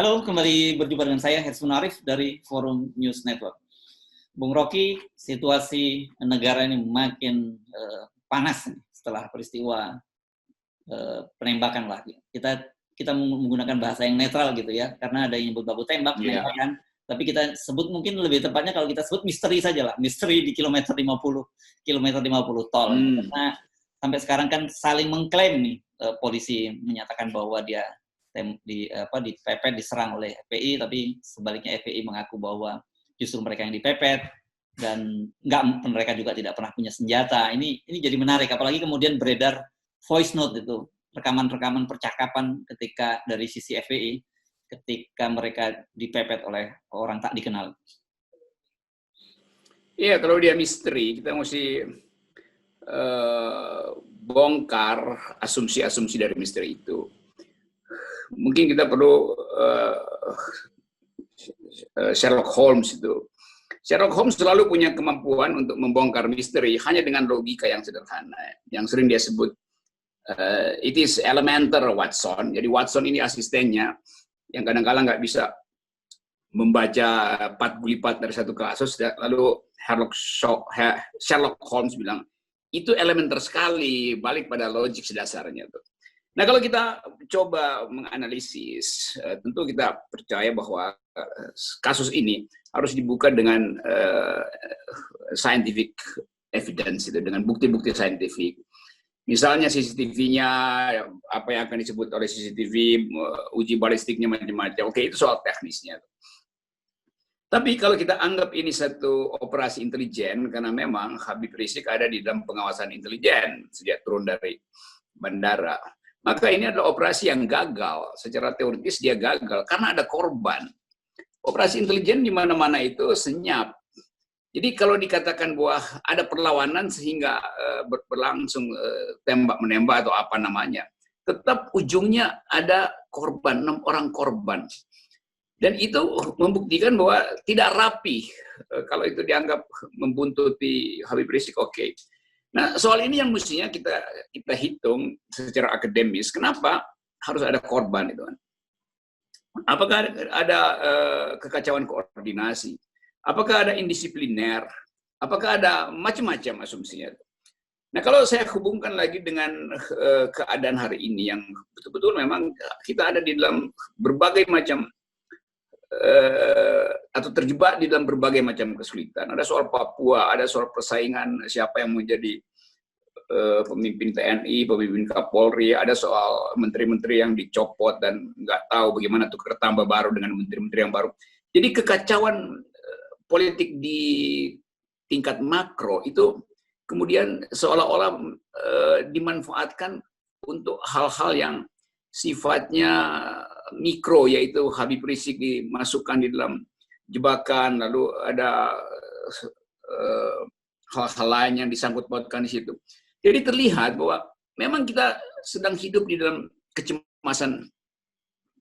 Halo, kembali berjumpa dengan saya Hersun Arif dari Forum News Network. Bung Rocky, situasi negara ini makin panas setelah peristiwa penembakan lah. Kita menggunakan bahasa yang netral gitu ya, karena ada yang baku tembak, penembakan. Tapi kita sebut mungkin lebih tepatnya kalau kita sebut misteri saja lah, misteri di kilometer 50 tol. Karena sampai sekarang kan saling mengklaim nih, polisi menyatakan bahwa dia dipepet, diserang oleh FPI, tapi sebaliknya FPI mengaku bahwa justru mereka yang dipepet dan mereka juga tidak pernah punya senjata. Ini jadi menarik, apalagi kemudian beredar voice note itu, rekaman percakapan ketika dari sisi FPI ketika mereka dipepet oleh orang tak dikenal. Iya, kalau dia misteri, kita mesti bongkar asumsi-asumsi dari misteri itu. Mungkin kita perlu Sherlock Holmes itu. Sherlock Holmes selalu punya kemampuan untuk membongkar misteri hanya dengan logika yang sederhana, yang sering dia sebut it is elemental Watson. Jadi Watson ini asistennya yang kadang-kadang nggak bisa membaca 4 gulipat dari satu kasus, lalu Sherlock Holmes bilang itu elementer sekali, balik pada logik sedasarnya tuh. Nah, kalau kita coba menganalisis, tentu kita percaya bahwa kasus ini harus dibuka dengan scientific evidence, itu dengan bukti-bukti saintifik. Misalnya CCTV-nya, apa yang akan disebut oleh CCTV, uji balistiknya macam-macam. Oke, itu soal teknisnya. Tapi kalau kita anggap ini satu operasi intelijen, karena memang Habib Rizik ada di dalam pengawasan intelijen sejak turun dari bandara, maka ini adalah operasi yang gagal. Secara teoritis dia gagal karena ada korban. Operasi intelijen di mana-mana itu senyap. Jadi kalau dikatakan bahwa ada perlawanan sehingga berlangsung tembak-menembak atau apa namanya, tetap ujungnya ada korban, 6 orang korban. Dan itu membuktikan bahwa tidak rapi. Kalau itu dianggap membuntuti Habib Rizik, oke. Nah, soal ini yang mestinya kita hitung secara akademis. Kenapa harus ada korban itu? Apakah ada kekacauan koordinasi? Apakah ada indisipliner? Apakah ada macam-macam asumsinya? Nah, kalau saya hubungkan lagi dengan keadaan hari ini yang betul-betul memang kita ada di dalam berbagai macam atau terjebak di dalam berbagai macam kesulitan. Ada soal Papua, ada soal persaingan siapa yang menjadi pemimpin TNI, pemimpin Kapolri, ada soal menteri-menteri yang dicopot dan nggak tahu bagaimana tukar tambah baru dengan menteri-menteri yang baru. Jadi kekacauan politik di tingkat makro itu kemudian seolah-olah dimanfaatkan untuk hal-hal yang sifatnya mikro, yaitu Habib Rizik dimasukkan di dalam jebakan, lalu ada hal-hal lain yang disangkut pautkan di situ. Jadi terlihat bahwa memang kita sedang hidup di dalam kecemasan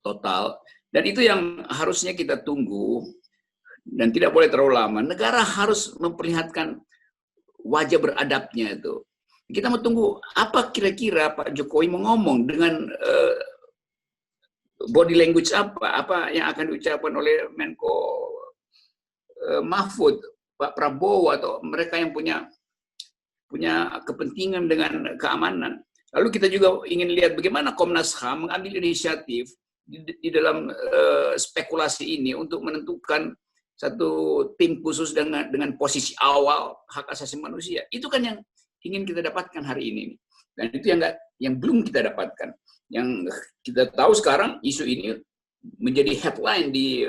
total, dan itu yang harusnya kita tunggu dan tidak boleh terlalu lama. Negara harus memperlihatkan wajah beradabnya itu. Kita mau tunggu apa kira-kira Pak Jokowi mau ngomong dengan body language apa yang akan diucapkan oleh Menko Mahfud, Pak Prabowo, atau mereka yang punya kepentingan dengan keamanan. Lalu kita juga ingin lihat bagaimana Komnas HAM mengambil inisiatif di dalam spekulasi ini untuk menentukan satu tim khusus dengan posisi awal hak asasi manusia. Itu kan yang ingin kita dapatkan hari ini. Dan itu yang belum kita dapatkan. Yang kita tahu sekarang isu ini menjadi headline di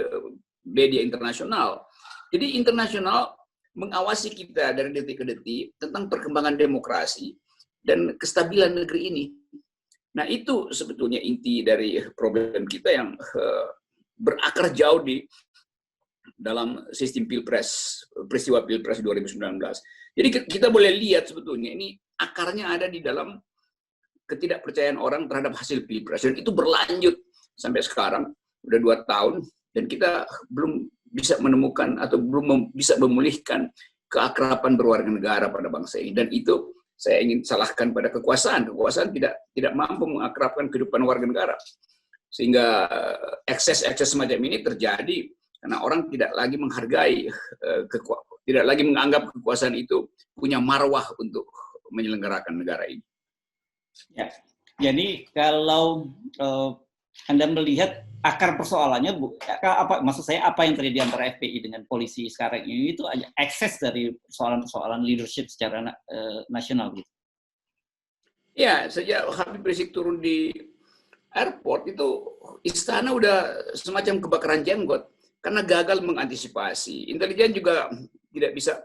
media internasional. Jadi internasional mengawasi kita dari detik ke detik tentang perkembangan demokrasi dan kestabilan negeri ini. Nah, itu sebetulnya inti dari problem kita yang berakar jauh di dalam sistem peristiwa Pilpres 2019. Jadi kita boleh lihat sebetulnya ini akarnya ada di dalam ketidakpercayaan orang terhadap hasil Pilpres. Dan itu berlanjut sampai sekarang, udah 2 tahun, dan kita belum bisa menemukan atau belum bisa memulihkan keakraban berwarga negara pada bangsa ini. Dan itu saya ingin salahkan pada kekuasaan. Kekuasaan tidak mampu mengakrabkan kehidupan warga negara. Sehingga ekses-ekses semacam ini terjadi karena orang tidak lagi menghargai, tidak lagi menganggap kekuasaan itu punya marwah untuk menyelenggarakan negara ini. Ya, jadi kalau Anda melihat akar persoalannya, maksud saya apa yang terjadi antara FPI dengan polisi sekarang ini itu ekses dari persoalan-persoalan leadership secara nasional gitu. Ya, sejak Habib Rizik turun di airport itu istana udah semacam kebakaran jenggot karena gagal mengantisipasi. Intelijen juga tidak bisa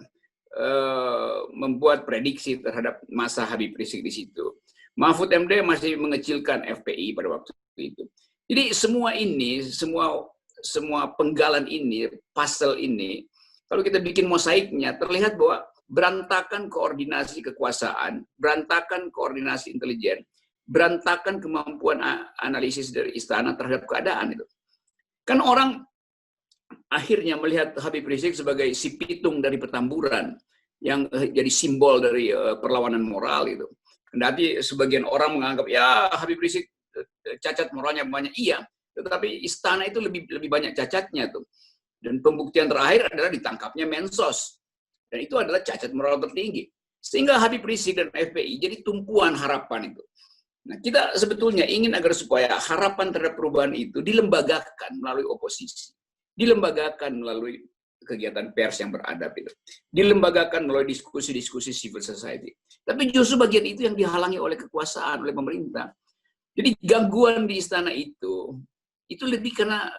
membuat prediksi terhadap masa Habib Rizik di situ. Mahfud MD masih mengecilkan FPI pada waktu itu. Jadi semua ini, semua penggalan ini, puzzle ini, kalau kita bikin mosaiknya, terlihat bahwa berantakan koordinasi kekuasaan, berantakan koordinasi intelijen, berantakan kemampuan analisis dari istana terhadap keadaan itu. Kan orang akhirnya melihat Habib Rizik sebagai si pitung dari Petamburan yang jadi simbol dari perlawanan moral itu. Kendati sebagian orang menganggap ya Habib Rizik cacat moralnya banyak, iya, tetapi istana itu lebih banyak cacatnya tuh. Dan pembuktian terakhir adalah ditangkapnya Mensos. Dan itu adalah cacat moral tertinggi. Sehingga Habib Rizik dan FPI jadi tumpuan harapan itu. Nah, kita sebetulnya ingin agar supaya harapan terhadap perubahan itu dilembagakan melalui oposisi. Dilembagakan melalui kegiatan pers yang beradab itu. Dilembagakan melalui diskusi-diskusi civil society. Tapi justru bagian itu yang dihalangi oleh kekuasaan, oleh pemerintah. Jadi gangguan di istana itu lebih karena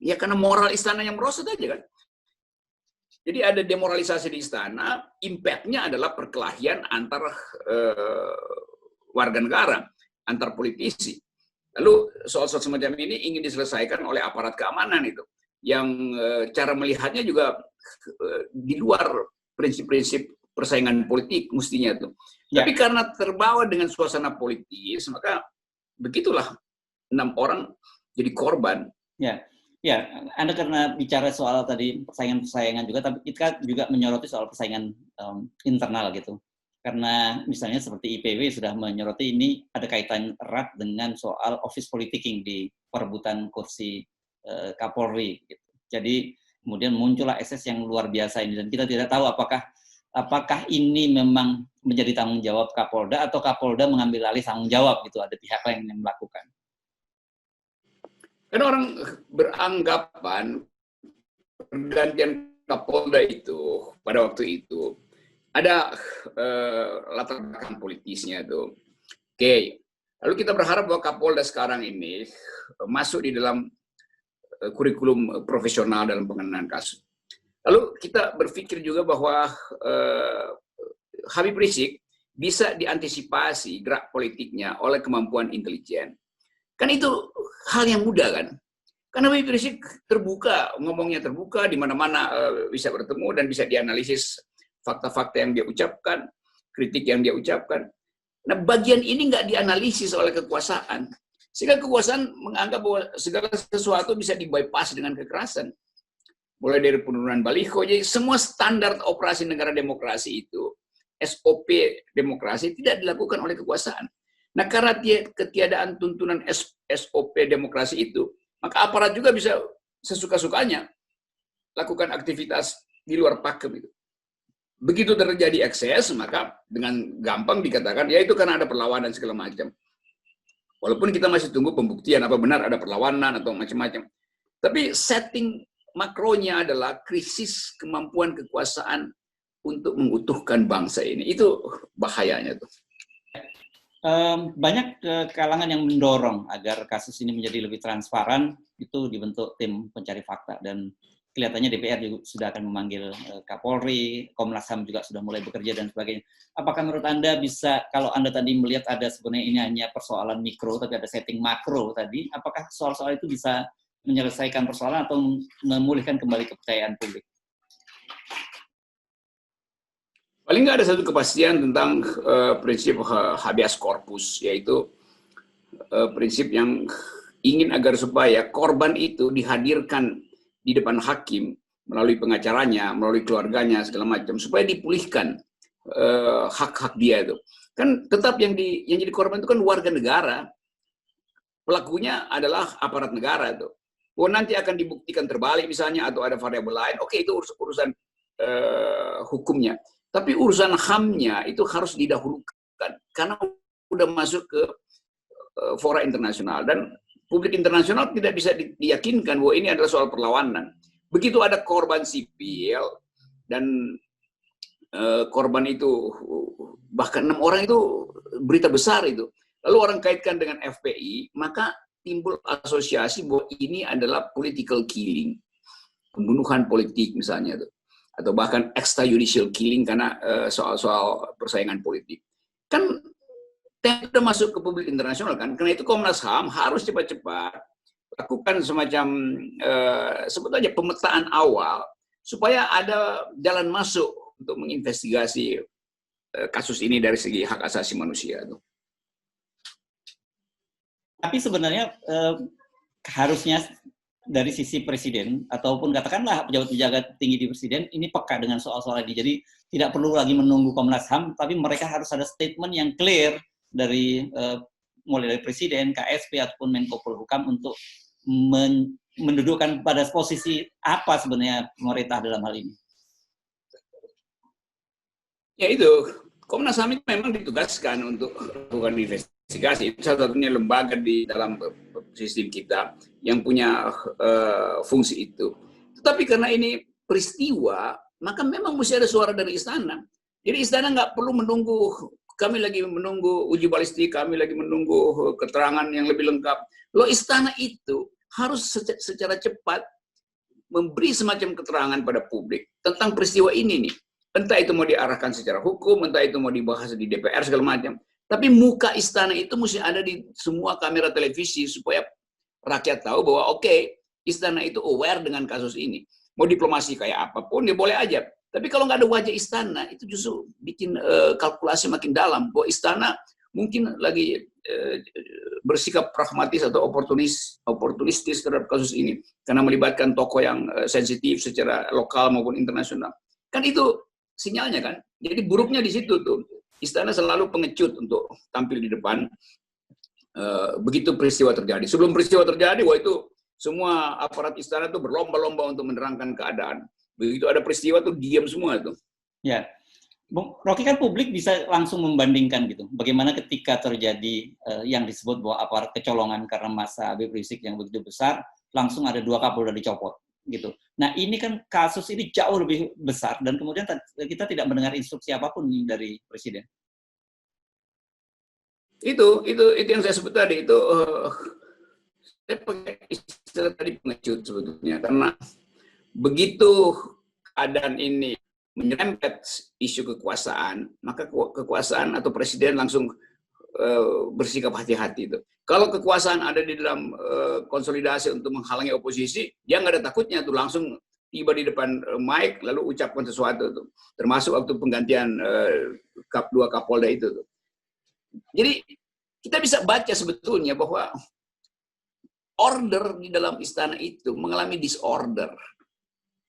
karena moral istana yang merosot aja kan. Jadi ada demoralisasi di istana, impact-nya adalah perkelahian antar warga negara, antar politisi. Lalu soal-soal semacam ini ingin diselesaikan oleh aparat keamanan itu, yang cara melihatnya juga di luar prinsip-prinsip persaingan politik mestinya tuh. Ya. Tapi karena terbawa dengan suasana politis, maka begitulah 6 orang jadi korban. Ya. Ya, Anda karena bicara soal tadi persaingan-persaingan juga, tapi kita juga menyoroti soal persaingan internal gitu. Karena misalnya seperti IPW sudah menyoroti ini ada kaitan erat dengan soal office politicking di perebutan kursi Kapolri. Gitu. Jadi kemudian muncullah ekses yang luar biasa ini, dan kita tidak tahu apakah ini memang menjadi tanggung jawab Kapolda atau Kapolda mengambil alih tanggung jawab gitu, ada pihak lain yang melakukan. Karena orang beranggapan pergantian Kapolda itu pada waktu itu ada latar belakang politisnya tuh. Oke, lalu kita berharap bahwa Kapolda sekarang ini masuk di dalam kurikulum profesional dalam penanganan kasus. Lalu kita berpikir juga bahwa Habib Rizik bisa diantisipasi gerak politiknya oleh kemampuan intelijen. Kan itu hal yang mudah kan? Karena Habib Rizik terbuka, ngomongnya terbuka, di mana-mana bisa bertemu dan bisa dianalisis fakta-fakta yang dia ucapkan, kritik yang dia ucapkan. Nah, bagian ini nggak dianalisis oleh kekuasaan. Sehingga kekuasaan menganggap bahwa segala sesuatu bisa di-bypass dengan kekerasan. Mulai dari penurunan baliho, jadi semua standar operasi negara demokrasi itu, SOP demokrasi, tidak dilakukan oleh kekuasaan. Nah, karena ketiadaan tuntunan SOP demokrasi itu, maka aparat juga bisa sesuka-sukanya lakukan aktivitas di luar pakem itu. Begitu terjadi ekses, maka dengan gampang dikatakan, ya itu karena ada perlawanan segala macam. Walaupun kita masih tunggu pembuktian apa benar ada perlawanan atau macam-macam. Tapi setting makronya adalah krisis kemampuan kekuasaan untuk mengutuhkan bangsa ini. Itu bahayanya tuh. Banyak kalangan yang mendorong agar kasus ini menjadi lebih transparan, itu dibentuk tim pencari fakta, dan kelihatannya DPR juga sudah akan memanggil Kapolri, Komnas HAM juga sudah mulai bekerja dan sebagainya. Apakah menurut Anda bisa, kalau Anda tadi melihat ada sebenarnya ini hanya persoalan mikro, tapi ada setting makro tadi, apakah soal-soal itu bisa menyelesaikan persoalan atau memulihkan kembali kepercayaan publik? Paling nggak ada satu kepastian tentang prinsip habeas corpus, yaitu prinsip yang ingin agar supaya korban itu dihadirkan di depan hakim melalui pengacaranya, melalui keluarganya, segala macam, supaya dipulihkan hak-hak dia itu. Kan tetap yang jadi korban itu kan warga negara, pelakunya adalah aparat negara tuh. Oh, nanti akan dibuktikan terbalik misalnya atau ada variabel lain. Oke, itu urusan hukumnya. Tapi urusan HAM-nya itu harus didahulukan karena udah masuk ke fora internasional dan publik internasional tidak bisa diyakinkan bahwa ini adalah soal perlawanan. Begitu ada korban sipil dan korban itu bahkan 6 orang itu berita besar itu. Lalu orang kaitkan dengan FPI, maka timbul asosiasi bahwa ini adalah political killing, pembunuhan politik misalnya tuh, atau bahkan extrajudicial killing karena soal-soal persaingan politik. Kan sudah masuk ke publik internasional kan, karena itu Komnas HAM harus cepat-cepat lakukan semacam sebetulnya pemetaan awal supaya ada jalan masuk untuk menginvestigasi kasus ini dari segi hak asasi manusia tuh. Tapi sebenarnya harusnya dari sisi presiden ataupun katakanlah pejabat-pejabat tinggi di presiden ini peka dengan soal-soal ini. Jadi tidak perlu lagi menunggu Komnas HAM, tapi mereka harus ada statement yang clear dari mulai dari presiden, KSP ataupun Menko Polhukam untuk mendudukkan pada posisi apa sebenarnya pemerintah dalam hal ini. Ya itu, Komnas HAM itu memang ditugaskan untuk melakukan investigasi. Itu satu-satunya lembaga di dalam sistem kita yang punya fungsi itu. Tetapi karena ini peristiwa, maka memang mesti ada suara dari istana. Jadi istana nggak perlu menunggu, kami lagi menunggu uji balistik, kami lagi menunggu keterangan yang lebih lengkap. Loh, istana itu harus secara cepat memberi semacam keterangan pada publik tentang peristiwa ini nih. Entah itu mau diarahkan secara hukum, entah itu mau dibahas di DPR segala macam. Tapi muka istana itu mesti ada di semua kamera televisi supaya rakyat tahu bahwa oke, istana itu aware dengan kasus ini. Mau diplomasi kayak apapun dia boleh aja. Tapi kalau nggak ada wajah istana itu justru bikin kalkulasi makin dalam. Bahwa istana mungkin lagi bersikap pragmatis atau oportunistis terhadap kasus ini karena melibatkan tokoh yang sensitif secara lokal maupun internasional. Kan itu sinyalnya kan. Jadi buruknya di situ tuh. Istana selalu pengecut untuk tampil di depan begitu peristiwa terjadi. Sebelum peristiwa terjadi, wah itu semua aparat istana tuh berlomba-lomba untuk menerangkan keadaan. Begitu ada peristiwa tuh diam semua tuh. Ya, Bung Rocky, kan publik bisa langsung membandingkan gitu. Bagaimana ketika terjadi yang disebut bahwa aparat kecolongan karena masa Habib Rizik yang begitu besar, langsung ada 2 Kapolda dicopot gitu. Nah ini kan kasus ini jauh lebih besar dan kemudian kita tidak mendengar instruksi apapun dari presiden. Itu yang saya sebut tadi itu saya pakai istilah tadi pengecut sebetulnya karena begitu keadaan ini menyerempet isu kekuasaan, maka kekuasaan atau presiden langsung bersikap hati-hati itu. Kalau kekuasaan ada di dalam konsolidasi untuk menghalangi oposisi, dia nggak ada takutnya tuh langsung tiba di depan mic lalu ucapkan sesuatu tuh. Termasuk waktu penggantian 2 Kapolda itu tuh. Jadi kita bisa baca sebetulnya bahwa order di dalam istana itu mengalami disorder.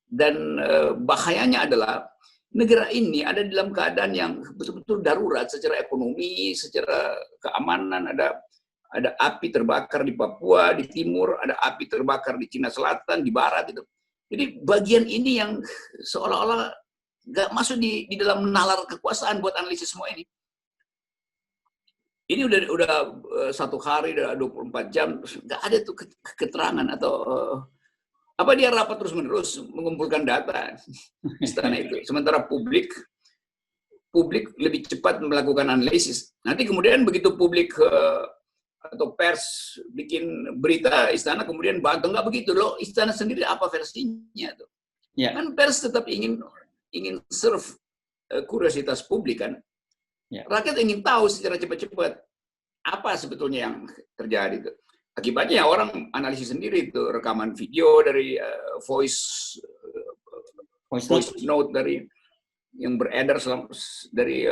Dan bahayanya adalah negara ini ada dalam keadaan yang betul-betul darurat secara ekonomi, secara keamanan. Ada api terbakar di Papua, di timur, ada api terbakar di Cina Selatan, di barat gitu. Jadi bagian ini yang seolah-olah nggak masuk di dalam nalar kekuasaan buat analisis semua ini. Ini udah 1 hari, udah 24 jam, nggak ada tuh keterangan atau apa dia rapat terus-menerus mengumpulkan data istana itu. Sementara publik lebih cepat melakukan analisis. Nanti kemudian begitu publik atau pers bikin berita istana kemudian bantah, nggak begitu loh. Istana sendiri apa versinya tuh? Ya. Kan pers tetap ingin serve kuriositas publik kan. Ya. Rakyat ingin tahu secara cepat-cepat apa sebetulnya yang terjadi tuh. Akibatnya orang analisis sendiri itu rekaman video dari voice note dari yang beredar dari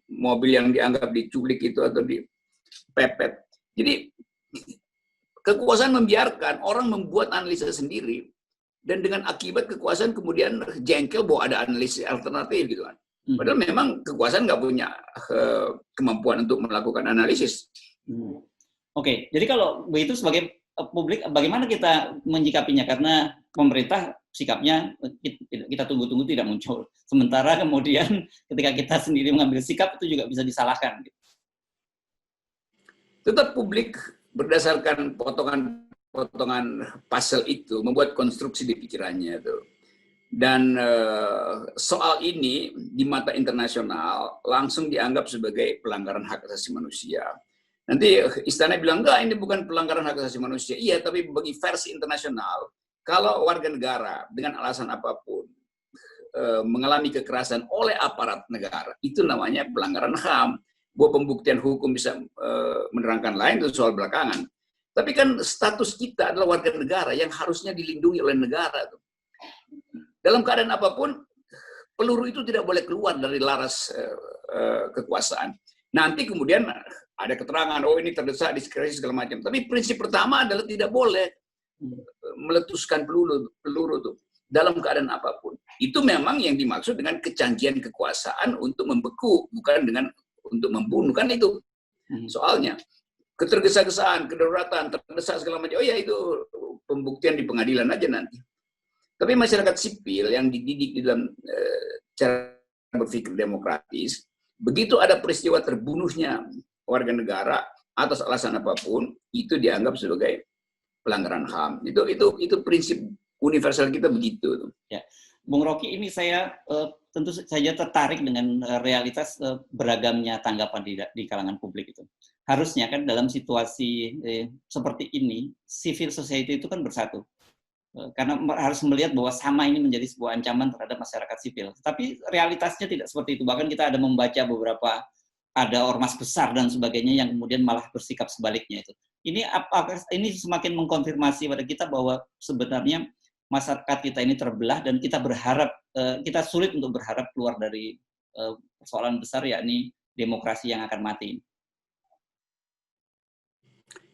mobil yang dianggap diculik itu atau dipepet. Jadi kekuasaan membiarkan orang membuat analisis sendiri dan dengan akibat kekuasaan kemudian jengkel bahwa ada analisis alternatif gitu kan. Padahal memang kekuasaan nggak punya kemampuan untuk melakukan analisis. Oke, jadi kalau begitu sebagai publik, bagaimana kita menyikapinya? Karena pemerintah sikapnya kita tunggu-tunggu tidak muncul. Sementara kemudian ketika kita sendiri mengambil sikap itu juga bisa disalahkan. Tetap publik berdasarkan potongan puzzle itu membuat konstruksi di pikirannya itu. Dan soal ini di mata internasional langsung dianggap sebagai pelanggaran hak asasi manusia. Nanti istana bilang, enggak, ini bukan pelanggaran hak asasi manusia. Iya, tapi bagi versi internasional, kalau warga negara dengan alasan apapun mengalami kekerasan oleh aparat negara, itu namanya pelanggaran HAM. Bahwa pembuktian hukum bisa menerangkan lain, itu soal belakangan. Tapi kan status kita adalah warga negara yang harusnya dilindungi oleh negara. Dalam keadaan apapun, peluru itu tidak boleh keluar dari laras kekuasaan. Nanti kemudian ada keterangan, oh ini terdesak, diskresi segala macam. Tapi prinsip pertama adalah tidak boleh meletuskan peluru itu dalam keadaan apapun. Itu memang yang dimaksud dengan kecanggihan kekuasaan untuk membeku, bukan dengan untuk membunuh. Kan itu soalnya. Ketergesa-gesaan, kedaruratan, terdesak segala macam. Oh ya, itu pembuktian di pengadilan aja nanti. Tapi masyarakat sipil yang dididik di dalam cara berpikir demokratis, begitu ada peristiwa terbunuhnya warga negara atas alasan apapun, itu dianggap sebagai pelanggaran HAM. Itu prinsip universal kita begitu. Ya, Bung Rocky, ini saya tentu saja tertarik dengan realitas beragamnya tanggapan di kalangan publik itu. Harusnya kan dalam situasi seperti ini, civil society itu kan bersatu. Karena harus melihat bahwa sama ini menjadi sebuah ancaman terhadap masyarakat sipil. Tapi realitasnya tidak seperti itu. Bahkan kita ada membaca beberapa, ada ormas besar dan sebagainya yang kemudian malah bersikap sebaliknya itu. Ini semakin mengkonfirmasi pada kita bahwa sebenarnya masyarakat kita ini terbelah dan kita berharap, kita sulit untuk berharap keluar dari persoalan besar, yakni demokrasi yang akan mati.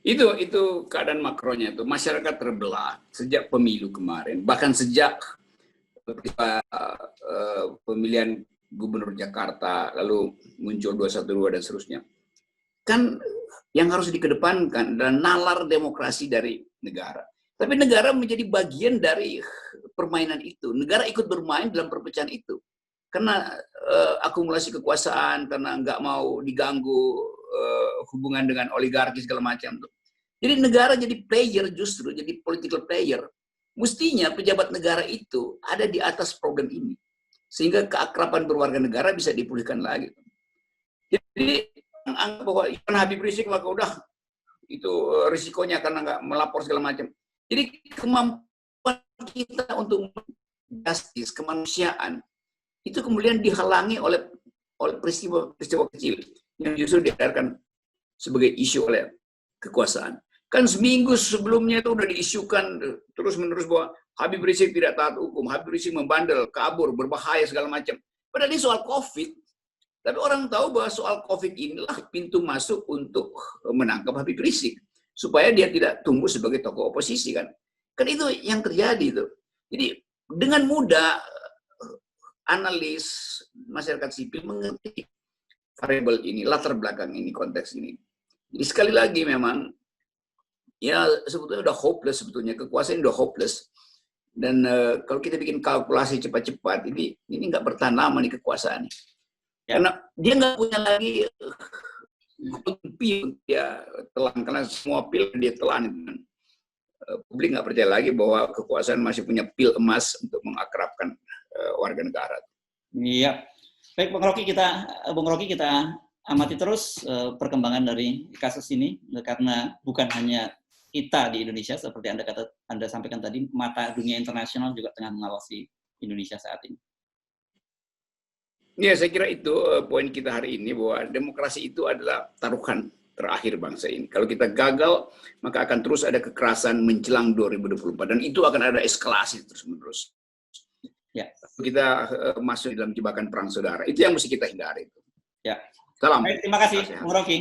Itu keadaan makronya itu. Masyarakat terbelah sejak pemilu kemarin, bahkan sejak pemilihan gubernur Jakarta, lalu muncul 212 dan seterusnya. Kan yang harus dikedepankan adalah nalar demokrasi dari negara. Tapi negara menjadi bagian dari permainan itu. Negara ikut bermain dalam perpecahan itu. Karena akumulasi kekuasaan, karena nggak mau diganggu hubungan dengan oligarki segala macam. Jadi negara jadi player, justru jadi political player. Mestinya pejabat negara itu ada di atas problem ini. Sehingga keakraban berwarga negara bisa dipulihkan lagi. Jadi anggap bahwa Habib Rizik maka udah itu risikonya karena nggak melapor segala macam. Jadi kemampuan kita untuk justice, kemanusiaan, itu kemudian dihalangi oleh peristiwa kecil yang justru diadarkan sebagai isu oleh kekuasaan. Kan seminggu sebelumnya itu udah diisukan terus-menerus bahwa Habib Rizik tidak taat hukum, Habib Rizik membandel, kabur, berbahaya segala macam. Padahal ini soal COVID. Tapi orang tahu bahwa soal COVID inilah pintu masuk untuk menangkap Habib Rizik supaya dia tidak tumbuh sebagai tokoh oposisi kan. Kan itu yang terjadi itu. Jadi dengan mudah analis masyarakat sipil mengerti variabel ini, latar belakang ini, konteks ini. Jadi sekali lagi memang ya sebetulnya udah hopeless sebetulnya, kekuasaan udah hopeless. Dan kalau kita bikin kalkulasi cepat-cepat, ini nggak bertahan lama nih kekuasaan. Karena dia nggak punya lagi pil dia telan, karena semua pil dia telan. Publik nggak percaya lagi bahwa kekuasaan masih punya pil emas untuk mengakrabkan warga negara. Iya, baik Bung Rocky kita amati terus perkembangan dari kasus ini, karena bukan hanya kita di Indonesia seperti Anda sampaikan tadi, mata dunia internasional juga tengah mengawasi Indonesia saat ini. Ya, saya kira itu poin kita hari ini, bahwa demokrasi itu adalah taruhan terakhir bangsa ini. Kalau kita gagal, maka akan terus ada kekerasan menjelang 2024 dan itu akan ada eskalasi terus-menerus. Ya. Kita masuk dalam jebakan perang saudara. Itu yang mesti kita hindari. Ya. Salam. Baik, terima kasih, Bung Rocky.